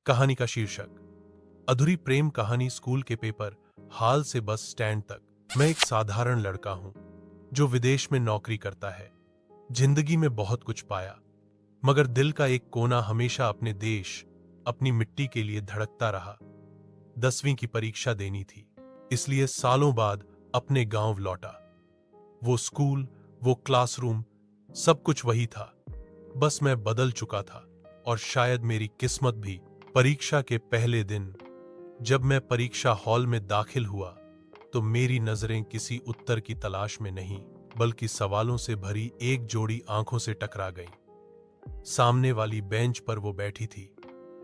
कहानी का शीर्षक अधूरी प्रेम कहानी। स्कूल के पेपर हाल से बस स्टैंड तक। मैं एक साधारण लड़का हूं जो विदेश में नौकरी करता है। जिंदगी में बहुत कुछ पाया, मगर दिल का एक कोना हमेशा अपने देश, अपनी मिट्टी के लिए धड़कता रहा। 10वीं की परीक्षा देनी थी, इसलिए सालों बाद अपने गांव लौटा। वो स्कूल, वो क्लासरूम, सब कुछ वही था, बस मैं बदल चुका था। और शायद मेरी किस्मत भी। परीक्षा के पहले दिन जब मैं परीक्षा हॉल में दाखिल हुआ तो मेरी नजरें किसी उत्तर की तलाश में नहीं, बल्कि सवालों से भरी एक जोड़ी आंखों से टकरा गईं। सामने वाली बेंच पर वो बैठी थी,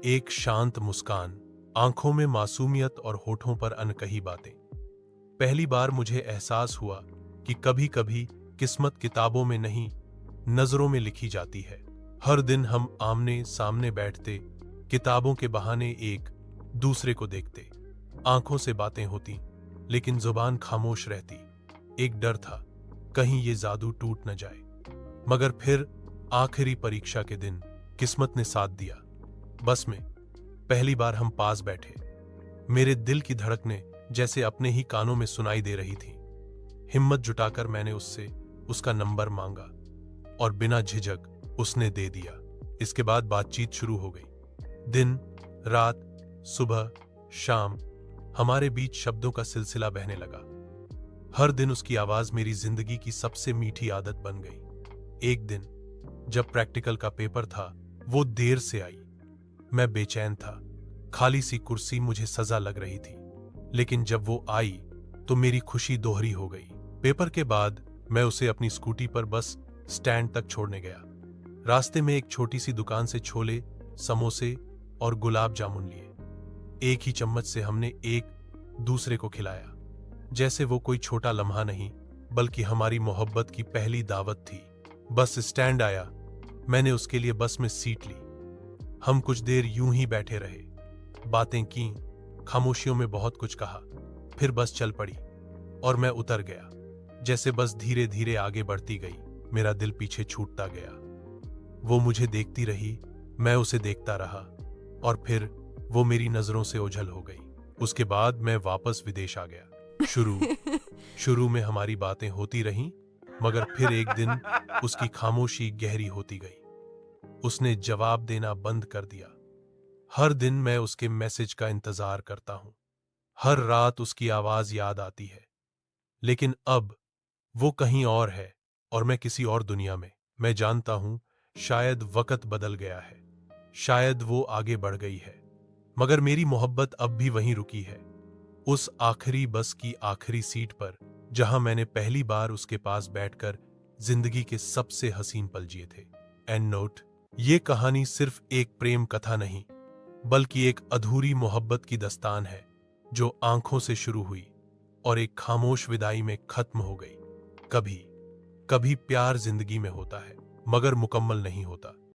एक शांत मुस्कान, आंखों में मासूमियत और होठों पर अनकही बातें। पहली बार मुझे एहसास हुआ कि कभी कभी किस्मत किताबों में नहीं, नजरों में लिखी जाती है। हर दिन हम आमने सामने बैठते, किताबों के बहाने एक दूसरे को देखते, आंखों से बातें होती, लेकिन जुबान खामोश रहती। एक डर था, कहीं ये जादू टूट न जाए। मगर फिर आखिरी परीक्षा के दिन किस्मत ने साथ दिया। बस में पहली बार हम पास बैठे। मेरे दिल की धड़कनें जैसे अपने ही कानों में सुनाई दे रही थी। हिम्मत जुटाकर मैंने उससे उसका नंबर मांगा और बिना झिझक उसने दे दिया। इसके बाद बातचीत शुरू हो गई। दिन, रात, सुबह, शाम, हमारे बीच शब्दों का सिलसिला बहने लगा। हर दिन उसकी आवाज मेरी जिंदगी की सबसे मीठी आदत बन गई। एक दिन जब प्रैक्टिकल का पेपर था, वो देर से आई। मैं बेचैन था, खाली सी कुर्सी मुझे सजा लग रही थी। लेकिन जब वो आई तो मेरी खुशी दोहरी हो गई। पेपर के बाद मैं उसे अपनी स्कूटी पर बस स्टैंड तक छोड़ने गया। रास्ते में एक छोटी सी दुकान से छोले, समोसे और गुलाब जामुन लिए। एक ही चम्मच से हमने एक दूसरे को खिलाया, जैसे वो कोई छोटा लम्हा नहीं, बल्कि हमारी मोहब्बत की पहली दावत थी। बस स्टैंड आया, मैंने उसके लिए बस में सीट ली। हम कुछ देर यूं ही बैठे रहे, बातें की, खामोशियों में बहुत कुछ कहा। फिर बस चल पड़ी और मैं उतर गया। जैसे बस धीरे धीरे आगे बढ़ती गई, मेरा दिल पीछे छूटता गया। वो मुझे देखती रही, मैं उसे देखता रहा, और फिर वो मेरी नजरों से ओझल हो गई। उसके बाद मैं वापस विदेश आ गया। शुरू में हमारी बातें होती रहीं, मगर फिर एक दिन उसकी खामोशी गहरी होती गई। उसने जवाब देना बंद कर दिया। हर दिन मैं उसके मैसेज का इंतजार करता हूं, हर रात उसकी आवाज याद आती है। लेकिन अब वो कहीं और है और मैं किसी और दुनिया में। मैं जानता हूं, शायद वक्त बदल गया है, शायद वो आगे बढ़ गई है, मगर मेरी मोहब्बत अब भी वहीं रुकी है, उस आखिरी बस की आखिरी सीट पर, जहां मैंने पहली बार उसके पास बैठकर जिंदगी के सबसे हसीन पल जिए थे। एंड नोट, ये कहानी सिर्फ एक प्रेम कथा नहीं, बल्कि एक अधूरी मोहब्बत की दास्तान है, जो आंखों से शुरू हुई और एक खामोश विदाई में खत्म हो गई। कभी कभी प्यार जिंदगी में होता है, मगर मुकम्मल नहीं होता।